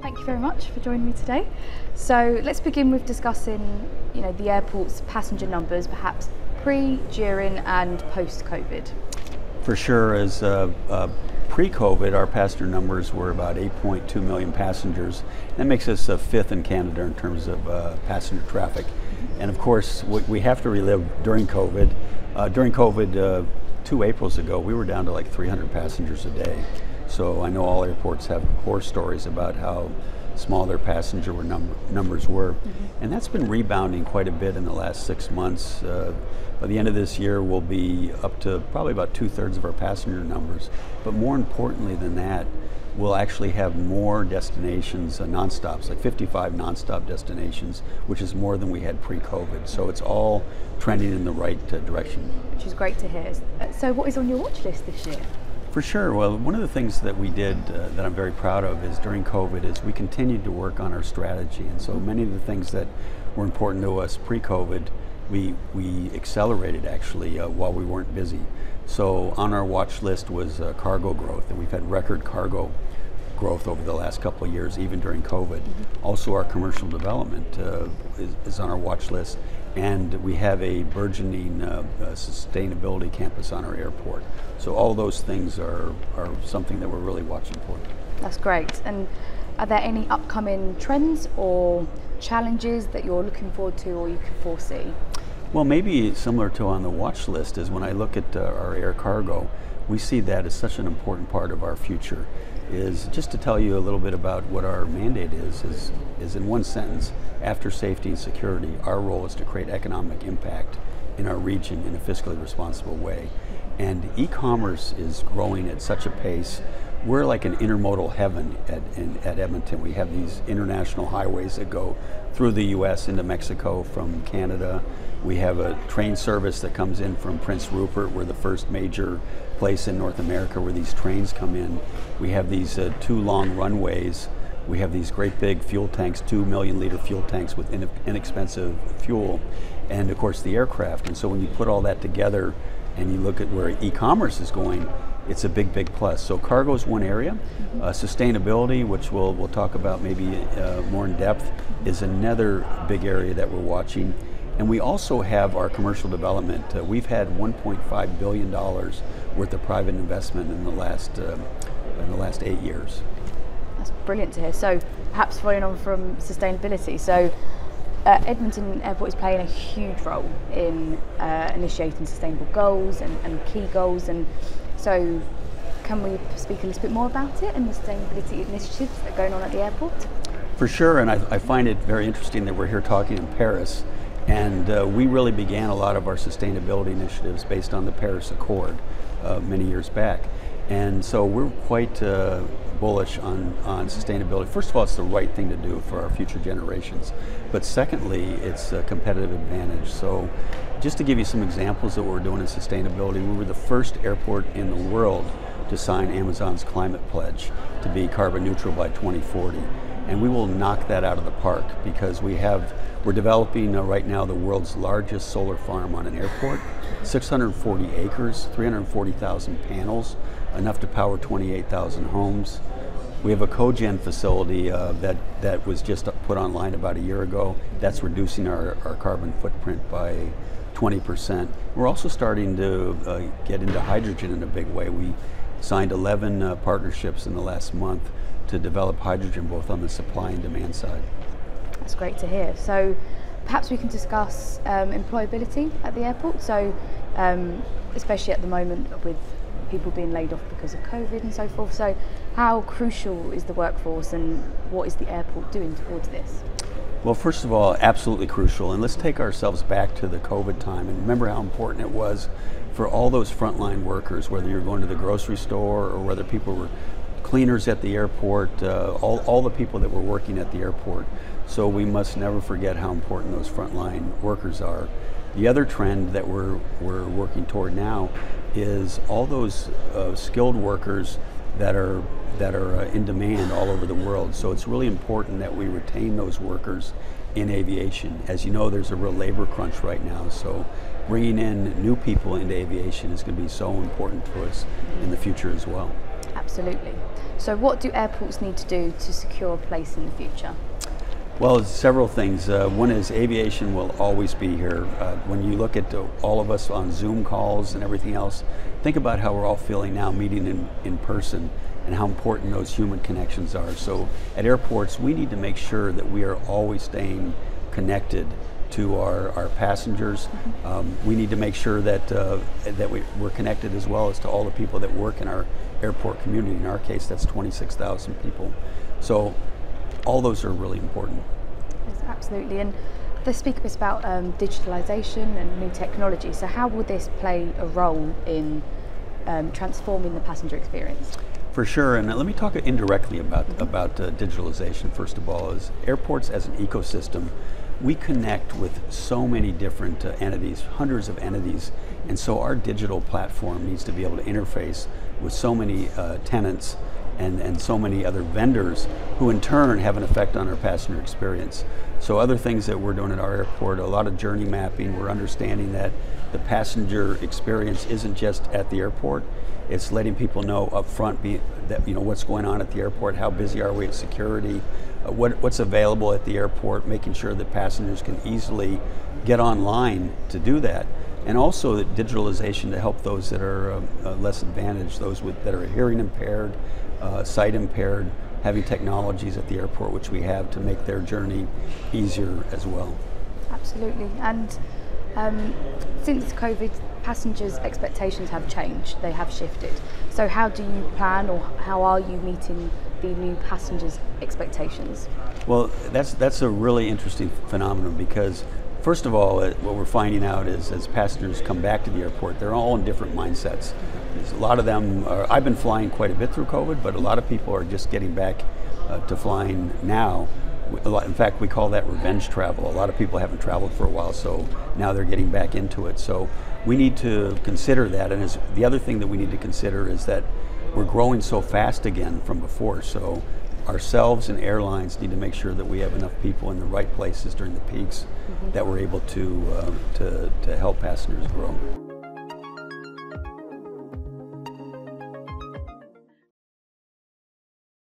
Thank you very much for joining me today. So let's begin with discussing, the airport's passenger numbers, perhaps pre, during and post-COVID. For sure, as pre-COVID, our passenger numbers were about 8.2 million passengers. That makes us fifth in Canada in terms of passenger traffic. And of course, we have to relive during COVID. During COVID, 2 Aprils ago, we were down to like 300 passengers a day. So I know all airports have horror stories about how small their passenger numbers were. And that's been rebounding quite a bit in the last 6 months. By the end of this year, we'll be up to probably about 2/3 of our passenger numbers. But more importantly than that, we'll actually have more destinations, non-stops, like 55 non-stop destinations, which is more than we had pre-COVID. So it's all trending in the right direction. Which is great to hear. So what is on your watch list this year? For sure. Well, one of the things that we did that I'm very proud of is during COVID is we continued to work on our strategy. And so many of the things that were important to us pre-COVID, we accelerated actually while we weren't busy. So on our watch list was cargo growth, and we've had record cargo growth over the last couple of years, even during COVID. Also our commercial development is on our watch list, and we have a burgeoning sustainability campus on our airport. So all those things are something that we're really watching for. That's great. And are there any upcoming trends or challenges that you're looking forward to or you can foresee? Well, maybe similar to on the watch list is when I look at our air cargo, we see that as such an important part of our future. Is just to tell you a little bit about what our mandate is in one sentence: after safety and security, our role is to create economic impact in our region in a fiscally responsible way. And e-commerce is growing at such a pace. We're like an intermodal heaven at Edmonton. We have these international highways that go through the US into Mexico from Canada. We have a train service that comes in from Prince Rupert. We're the first major place in North America where these trains come in. We have these 2 long runways. We have these great big fuel tanks, 2 million liter fuel tanks with inexpensive fuel, and of course the aircraft. And so when you put all that together and you look at where e-commerce is going, it's a big, big plus. So cargo is one area. Sustainability, which we'll talk about maybe more in depth, is another big area that we're watching. And we also have our commercial development. We've had $1.5 billion worth of private investment in the last 8 years. That's brilliant to hear. So perhaps following on from sustainability, so Edmonton Airport is playing a huge role in initiating sustainable goals and key goals. And so can we speak a little bit more about it and the sustainability initiatives that are going on at the airport? For sure, and I find it very interesting that we're here talking in Paris. And we really began a lot of our sustainability initiatives based on the Paris Accord many years back. And so we're quite bullish on sustainability. First of all, it's the right thing to do for our future generations. But secondly, it's a competitive advantage. So just to give you some examples of what we're doing in sustainability, we were the first airport in the world to sign Amazon's climate pledge to be carbon neutral by 2040. And we will knock that out of the park because we're developing right now the world's largest solar farm on an airport, 640 acres, 340,000 panels, enough to power 28,000 homes. We have a cogen facility that was just put online about a year ago. That's reducing our carbon footprint by 20%. We're also starting to get into hydrogen in a big way. We signed 11 partnerships in the last month to develop hydrogen both on the supply and demand side. That's great to hear. So perhaps we can discuss employability at the airport. So especially at the moment with people being laid off because of COVID and so forth. So how crucial is the workforce and what is the airport doing towards this? Well, first of all, absolutely crucial. And let's take ourselves back to the COVID time and remember how important it was for all those frontline workers, whether you're going to the grocery store or whether people were cleaners at the airport, all the people that were working at the airport. So we must never forget how important those frontline workers are. The other trend that we're working toward now is all those skilled workers that are in demand all over the world. So it's really important that we retain those workers in aviation. As you know, there's a real labor crunch right now. So bringing in new people into aviation is going to be so important to us in the future as well. Absolutely. So what do airports need to do to secure a place in the future? Well, several things. One is aviation will always be here. When you look at all of us on Zoom calls and everything else, think about how we're all feeling now meeting in person and how important those human connections are. So at airports, we need to make sure that we are always staying connected to our passengers. We need to make sure that we're connected as well as to all the people that work in our airport community. In our case, that's 26,000 people. So all those are really important. Yes, absolutely. And let's speak a bit about digitalization and new technology. So how will this play a role in transforming the passenger experience? For sure, and let me talk indirectly about digitalization. First of all, is airports as an ecosystem, we connect with so many different entities, hundreds of entities, and so our digital platform needs to be able to interface with so many tenants and so many other vendors who in turn have an effect on our passenger experience. So other things that we're doing at our airport, a lot of journey mapping. We're understanding that the passenger experience isn't just at the airport, it's letting people know up front what's going on at the airport, how busy are we at security, what's available at the airport, making sure that passengers can easily get online to do that. And also the digitalization to help those that are less advantaged, those that are hearing impaired, sight impaired, having technologies at the airport, which we have, to make their journey easier as well. Absolutely. And since COVID, passengers' expectations have changed, they have shifted. So how do you plan, or how are you meeting the new passengers' expectations? Well, that's a really interesting phenomenon, because first of all, what we're finding out is as passengers come back to the airport, they're all in different mindsets. A lot of them I've been flying quite a bit through COVID, but a lot of people are just getting back to flying now. In fact, we call that revenge travel. A lot of people haven't traveled for a while, so now they're getting back into it. So we need to consider that, and the other thing that we need to consider is that we're growing so fast again from before. So ourselves and airlines need to make sure that we have enough people in the right places during the peaks that we're able to help passengers grow.